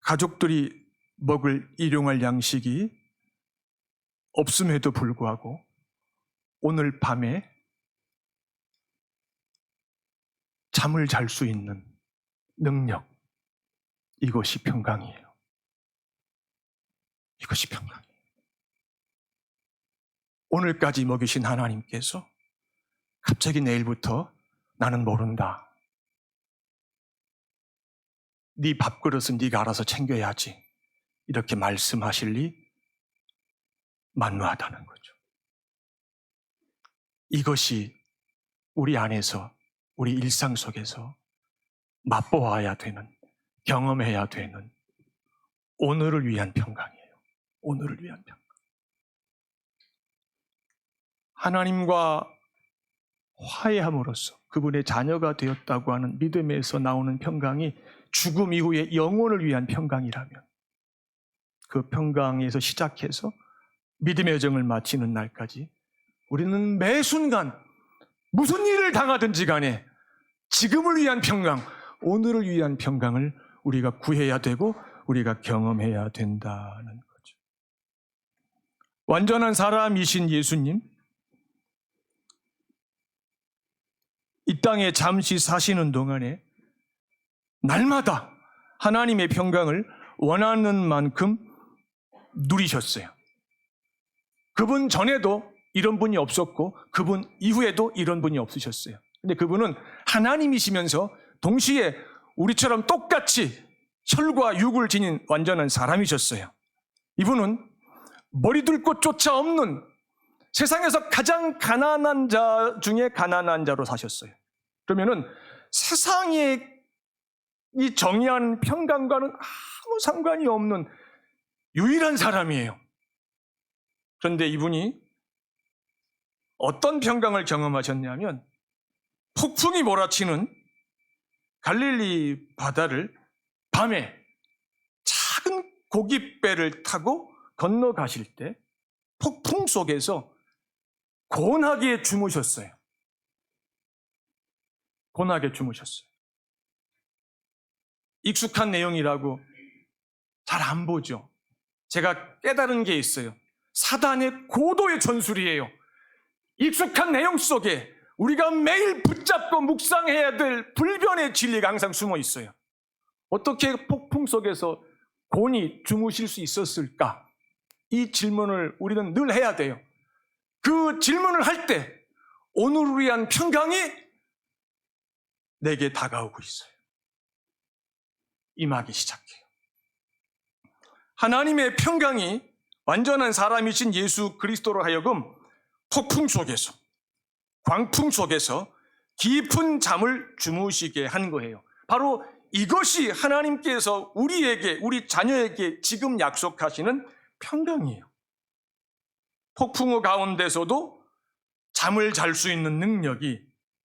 가족들이 먹을 일용할 양식이 없음에도 불구하고 오늘 밤에 잠을 잘 수 있는 능력, 이것이 평강이에요. 이것이 평강이에요. 오늘까지 먹이신 하나님께서 갑자기 내일부터 나는 모른다. 네 밥그릇은 네가 알아서 챙겨야지. 이렇게 말씀하실리 만무하다는 거죠. 이것이 우리 안에서 우리 일상 속에서 맛보아야 되는, 경험해야 되는 오늘을 위한 평강이에요. 오늘을 위한 평강. 하나님과 화해함으로써 그분의 자녀가 되었다고 하는 믿음에서 나오는 평강이 죽음 이후에 영혼을 위한 평강이라면 그 평강에서 시작해서 믿음의 여정을 마치는 날까지 우리는 매 순간 무슨 일을 당하든지 간에 지금을 위한 평강, 오늘을 위한 평강을 우리가 구해야 되고 우리가 경험해야 된다는 거죠. 완전한 사람이신 예수님, 이 땅에 잠시 사시는 동안에 날마다 하나님의 평강을 원하는 만큼 누리셨어요. 그분 전에도 이런 분이 없었고 그분 이후에도 이런 분이 없으셨어요. 근데 그분은 하나님이시면서 동시에 우리처럼 똑같이 혈과 육을 지닌 완전한 사람이셨어요. 이분은 머리둘 곳조차 없는 세상에서 가장 가난한 자 중에 가난한 자로 사셨어요. 그러면은 세상에 이 정의한 평강과는 아무 상관이 없는 유일한 사람이에요. 그런데 이분이 어떤 평강을 경험하셨냐면 폭풍이 몰아치는 갈릴리 바다를 밤에 작은 고깃배를 타고 건너가실 때 폭풍 속에서 고운하게 주무셨어요. 고운하게 주무셨어요. 익숙한 내용이라고 잘 안 보죠. 제가 깨달은 게 있어요. 사단의 고도의 전술이에요. 익숙한 내용 속에 우리가 매일 붙잡고 묵상해야 될 불변의 진리가 항상 숨어 있어요. 어떻게 폭풍 속에서 곤히 주무실 수 있었을까? 이 질문을 우리는 늘 해야 돼요. 그 질문을 할 때 오늘을 위한 평강이 내게 다가오고 있어요. 임하기 시작해요. 하나님의 평강이 완전한 사람이신 예수 그리스도로 하여금 폭풍 속에서, 광풍 속에서 깊은 잠을 주무시게 한 거예요. 바로 이것이 하나님께서 우리에게, 우리 자녀에게 지금 약속하시는 평강이에요. 폭풍우 가운데서도 잠을 잘 수 있는 능력이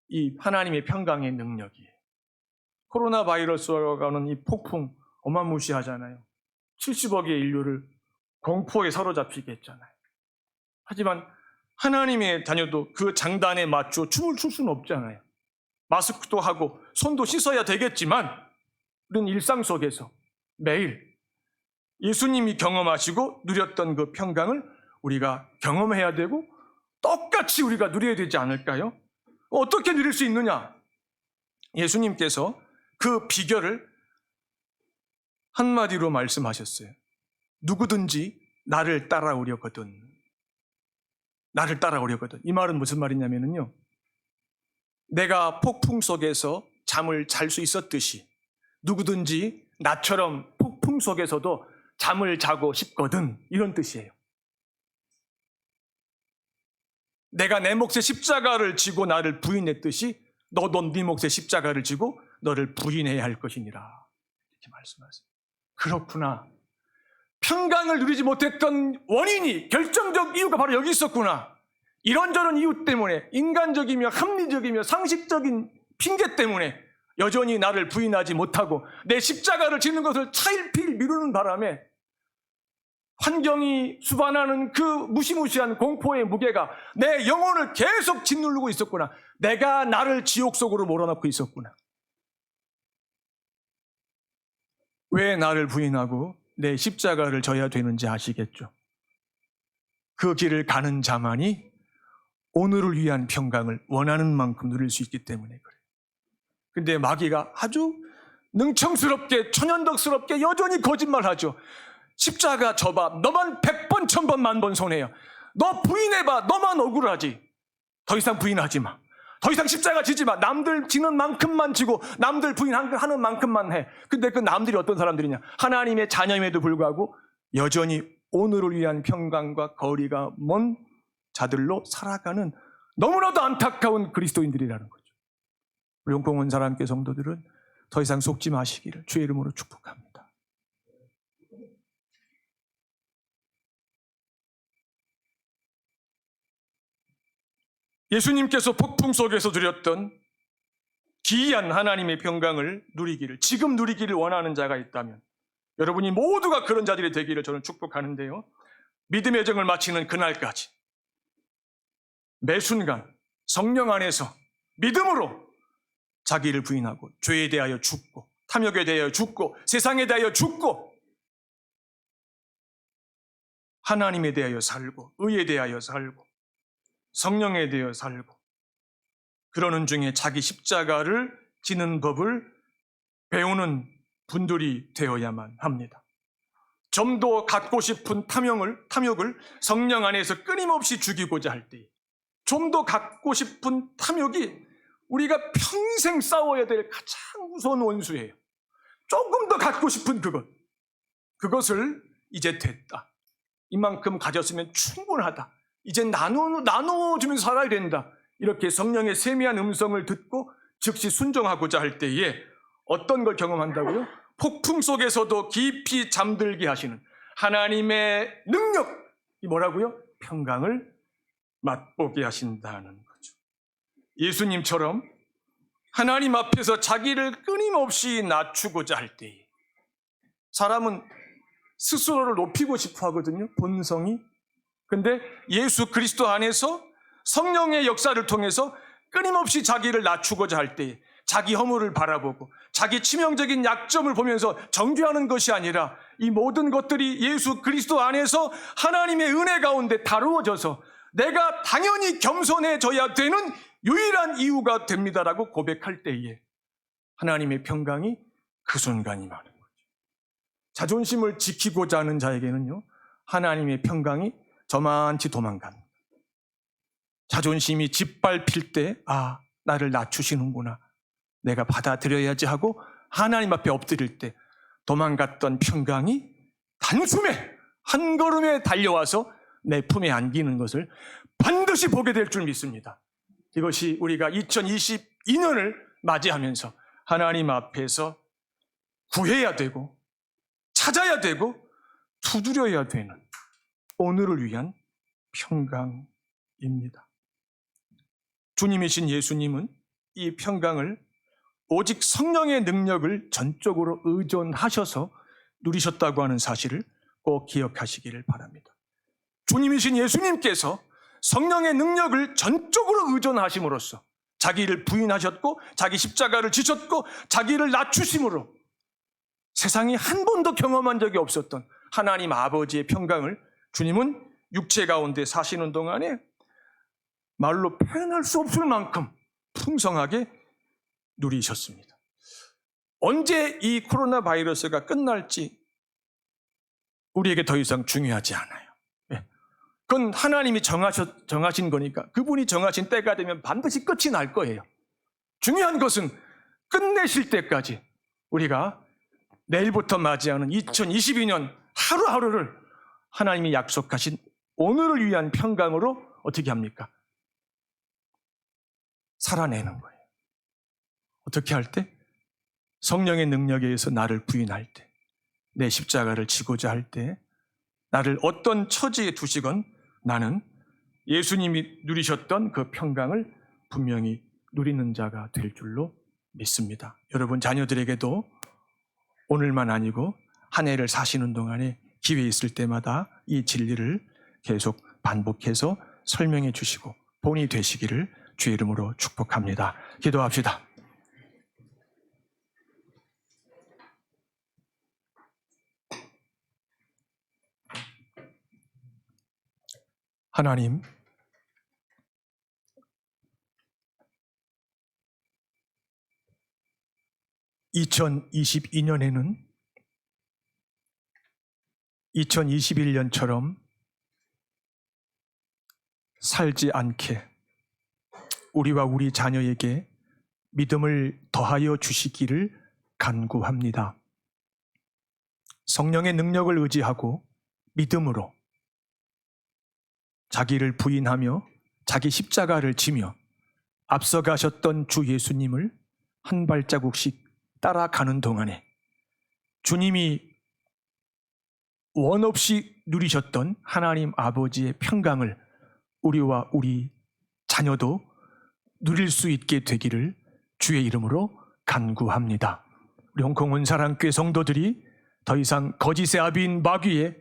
이 하나님의 평강의 능력이에요. 코로나 바이러스가 오는 이 폭풍 어마무시하잖아요. 70억의 인류를 공포에 사로잡히게 했잖아요. 하지만 하나님의 자녀도 그 장단에 맞춰 춤을 출 수는 없잖아요. 마스크도 하고 손도 씻어야 되겠지만 우리는 일상 속에서 매일 예수님이 경험하시고 누렸던 그 평강을 우리가 경험해야 되고 똑같이 우리가 누려야 되지 않을까요? 어떻게 누릴 수 있느냐? 예수님께서 그 비결을 한마디로 말씀하셨어요. 누구든지 나를 따라오려거든. 나를 따라오려거든. 이 말은 무슨 말이냐면요. 내가 폭풍 속에서 잠을 잘 수 있었듯이 누구든지 나처럼 폭풍 속에서도 잠을 자고 싶거든. 이런 뜻이에요. 내가 내 몫의 십자가를 지고 나를 부인했듯이 너도 네 몫의 십자가를 지고 너를 부인해야 할 것이니라. 이렇게 말씀하세요. 그렇구나. 평강을 누리지 못했던 원인이, 결정적 이유가 바로 여기 있었구나. 이런저런 이유 때문에, 인간적이며 합리적이며 상식적인 핑계 때문에 여전히 나를 부인하지 못하고 내 십자가를 지는 것을 차일피일 미루는 바람에 환경이 수반하는 그 무시무시한 공포의 무게가 내 영혼을 계속 짓누르고 있었구나. 내가 나를 지옥 속으로 몰아넣고 있었구나. 왜 나를 부인하고 내 십자가를 져야 되는지 아시겠죠? 그 길을 가는 자만이 오늘을 위한 평강을 원하는 만큼 누릴 수 있기 때문에 그래요. 근데 마귀가 아주 능청스럽게 천연덕스럽게 여전히 거짓말하죠. 십자가 져봐. 너만 100번, 1000번, 10,000번 손해야. 너 부인해봐. 너만 억울하지. 더 이상 부인하지 마. 더 이상 십자가 지지 마. 남들 지는 만큼만 지고 남들 부인하는 만큼만 해. 근데 그 남들이 어떤 사람들이냐. 하나님의 자녀임에도 불구하고 여전히 오늘을 위한 평강과 거리가 먼 자들로 살아가는 너무나도 안타까운 그리스도인들이라는 거죠. 우리 용공원 사랑교회 성도들은 더 이상 속지 마시기를 주의 이름으로 축복합니다. 예수님께서 폭풍 속에서 누렸던 기이한 하나님의 평강을 누리기를, 지금 누리기를 원하는 자가 있다면 여러분이 모두가 그런 자들이 되기를 저는 축복하는데요. 믿음의 정을 마치는 그날까지 매 순간 성령 안에서 믿음으로 자기를 부인하고 죄에 대하여 죽고 탐욕에 대하여 죽고 세상에 대하여 죽고 하나님에 대하여 살고 의에 대하여 살고 성령에 대하여 살고 그러는 중에 자기 십자가를 지는 법을 배우는 분들이 되어야만 합니다. 좀 더 갖고 싶은 탐욕을 성령 안에서 끊임없이 죽이고자 할 때 좀 더 갖고 싶은 탐욕이 우리가 평생 싸워야 될 가장 무서운 원수예요. 조금 더 갖고 싶은 그것을 이제 됐다. 이만큼 가졌으면 충분하다. 이제 나눠주면서 살아야 된다. 이렇게 성령의 세미한 음성을 듣고 즉시 순종하고자 할 때에 어떤 걸 경험한다고요? 폭풍 속에서도 깊이 잠들게 하시는 하나님의 능력이 뭐라고요? 평강을 맛보게 하신다는 거죠. 예수님처럼 하나님 앞에서 자기를 끊임없이 낮추고자 할 때에 사람은 스스로를 높이고 싶어 하거든요. 본성이. 근데 예수 그리스도 안에서 성령의 역사를 통해서 끊임없이 자기를 낮추고자 할 때에 자기 허물을 바라보고 자기 치명적인 약점을 보면서 정죄하는 것이 아니라 이 모든 것들이 예수 그리스도 안에서 하나님의 은혜 가운데 다루어져서 내가 당연히 겸손해져야 되는 유일한 이유가 됩니다라고 고백할 때에 하나님의 평강이 그 순간이 많은 거죠. 자존심을 지키고자 하는 자에게는요, 하나님의 평강이 저만치 도망갑니다. 자존심이 짓밟힐 때, 아, 나를 낮추시는구나. 내가 받아들여야지 하고 하나님 앞에 엎드릴 때 도망갔던 평강이 단숨에 한 걸음에 달려와서 내 품에 안기는 것을 반드시 보게 될 줄 믿습니다. 이것이 우리가 2022년을 맞이하면서 하나님 앞에서 구해야 되고 찾아야 되고 두드려야 되는 오늘을 위한 평강입니다. 주님이신 예수님은 이 평강을 오직 성령의 능력을 전적으로 의존하셔서 누리셨다고 하는 사실을 꼭 기억하시기를 바랍니다. 주님이신 예수님께서 성령의 능력을 전적으로 의존하심으로써 자기를 부인하셨고 자기 십자가를 지셨고 자기를 낮추심으로 세상이 한 번도 경험한 적이 없었던 하나님 아버지의 평강을 주님은 육체 가운데 사시는 동안에 말로 표현할 수 없을 만큼 풍성하게 누리셨습니다. 언제 이 코로나 바이러스가 끝날지 우리에게 더 이상 중요하지 않아요. 그건 하나님이 정하신 거니까 그분이 정하신 때가 되면 반드시 끝이 날 거예요. 중요한 것은 끝내실 때까지 우리가 내일부터 맞이하는 2022년 하루하루를 하나님이 약속하신 오늘을 위한 평강으로 어떻게 합니까? 살아내는 거예요. 어떻게 할 때? 성령의 능력에 의해서 나를 부인할 때, 내 십자가를 지고자 할 때, 나를 어떤 처지에 두시건 나는 예수님이 누리셨던 그 평강을 분명히 누리는 자가 될 줄로 믿습니다. 여러분 자녀들에게도 오늘만 아니고 한 해를 사시는 동안에 기회 있을 때마다 이 진리를 계속 반복해서 설명해 주시고 본이 되시기를 주의 이름으로 축복합니다. 기도합시다. 하나님, 2022년에는 2021년처럼 살지 않게 우리와 우리 자녀에게 믿음을 더하여 주시기를 간구합니다. 성령의 능력을 의지하고 믿음으로 자기를 부인하며 자기 십자가를 지며 앞서가셨던 주 예수님을 한 발자국씩 따라가는 동안에 주님이 원 없이 누리셨던 하나님 아버지의 평강을 우리와 우리 자녀도 누릴 수 있게 되기를 주의 이름으로 간구합니다. 우리 홍콩 온사랑교회 성도들이 더 이상 거짓의 아비인 마귀의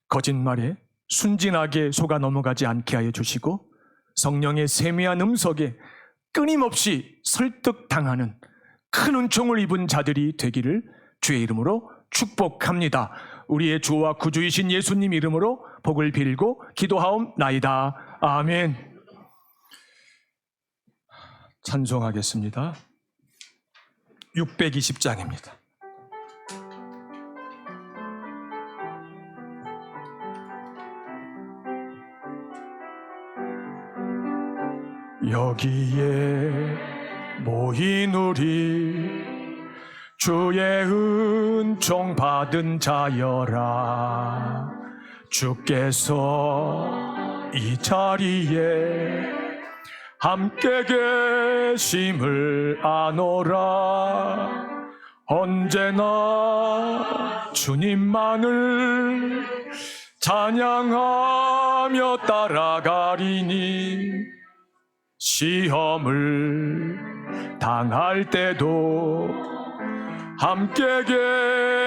거짓말에 순진하게 속아 넘어가지 않게 하여 주시고 성령의 세미한 음성에 끊임없이 설득당하는 큰 은총을 입은 자들이 되기를 주의 이름으로 축복합니다. 우리의 주와 구주이신 예수님 이름으로 복을 빌고 기도하옵나이다. 아멘. 찬송하겠습니다. 620장입니다. 여기에 모인 우리 주의 은총 받은 자여라. 주께서 이 자리에 함께 계심을 아노라. 언제나 주님만을 찬양하며 따라가리니 시험을 당할 때도 함께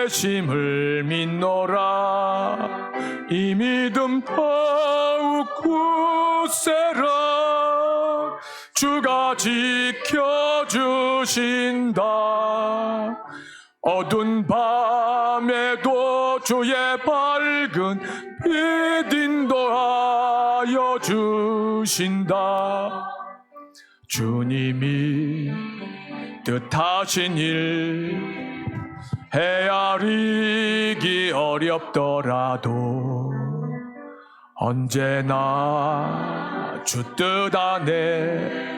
계심을 믿노라. 이 믿음 더욱 굳세라. 주가 지켜주신다. 어두운 밤에도 주의 밝은 빛 인도하여 주신다. 주님이 뜻하신 일 헤아리기 어렵더라도 언제나 주 뜻 안에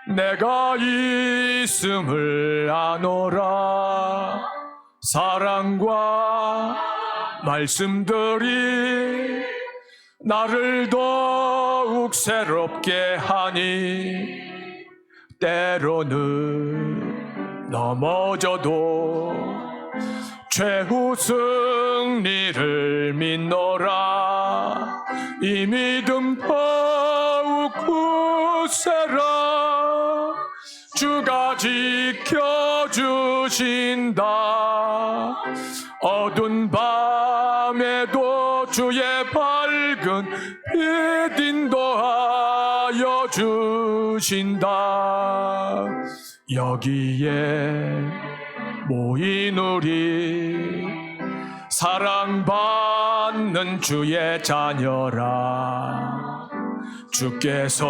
내가 있음을 아노라. 사랑과 말씀들이 나를 더욱 새롭게 하니 때로는 넘어져도 최후 승리를 믿노라. 이 믿음 더욱 굳세라. 주가 지켜주신다. 어두운 밤에도 주의 밝은 빛 인도하여 주신다. 주신다. 여기에 모인 우리 사랑받는 주의 자녀라. 주께서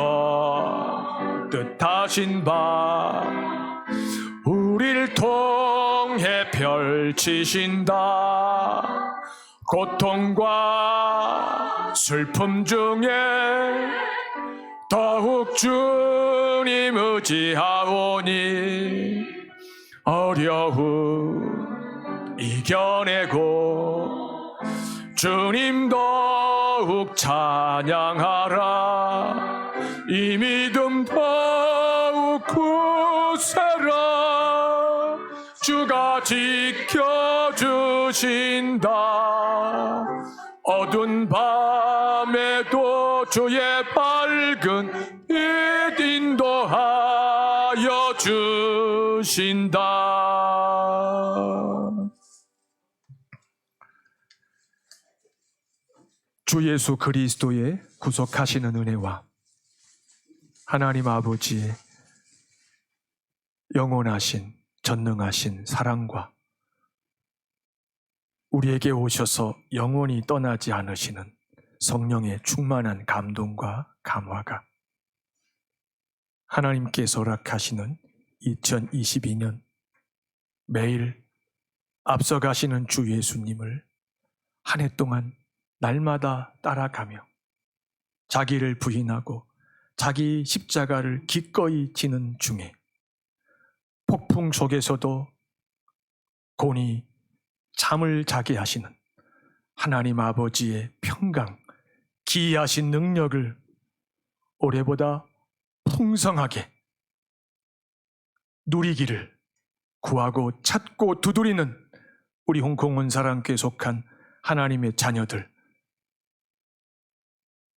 뜻하신 바 우릴 통해 펼치신다. 고통과 슬픔 중에 더욱 주님 의지하오니 어려움 이겨내고 주님 더욱 찬양하라. 이 믿음 더욱 굳세라. 주가 지켜주신다. 어두운 밤에도 주의 밝은 빛 인도하여 주신다. 주 예수 그리스도의 구속하시는 은혜와 하나님 아버지의 영원하신 전능하신 사랑과 우리에게 오셔서 영원히 떠나지 않으시는 성령의 충만한 감동과 감화가 하나님께서 허락하시는 2022년 매일 앞서가시는 주 예수님을 한 해 동안 날마다 따라가며 자기를 부인하고 자기 십자가를 기꺼이 지는 중에 폭풍 속에서도 곤히 잠을 자게 하시는 하나님 아버지의 평강, 기이하신 능력을 올해보다 풍성하게 누리기를 구하고 찾고 두드리는 우리 홍콩 원사랑교회에 속한 하나님의 자녀들,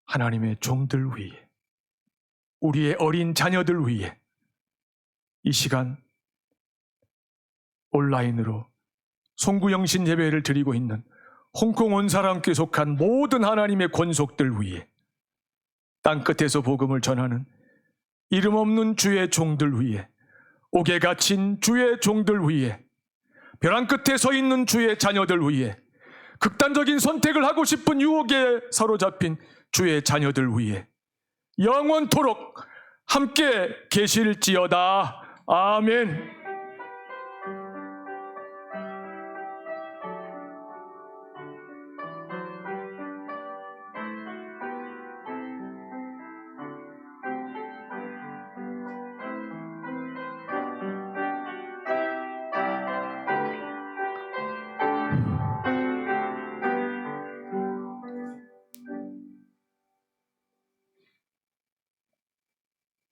하나님의 종들 위해, 우리의 어린 자녀들 위해 이 시간 온라인으로 송구영신 예배를 드리고 있는 홍콩 원사랑교회에 속한 모든 하나님의 권속들 위해, 땅끝에서 복음을 전하는 이름 없는 주의 종들 위해, 옥에 갇힌 주의 종들 위해, 벼랑 끝에 서 있는 주의 자녀들 위해, 극단적인 선택을 하고 싶은 유혹에 사로잡힌 주의 자녀들 위해 영원토록 함께 계실지어다. 아멘.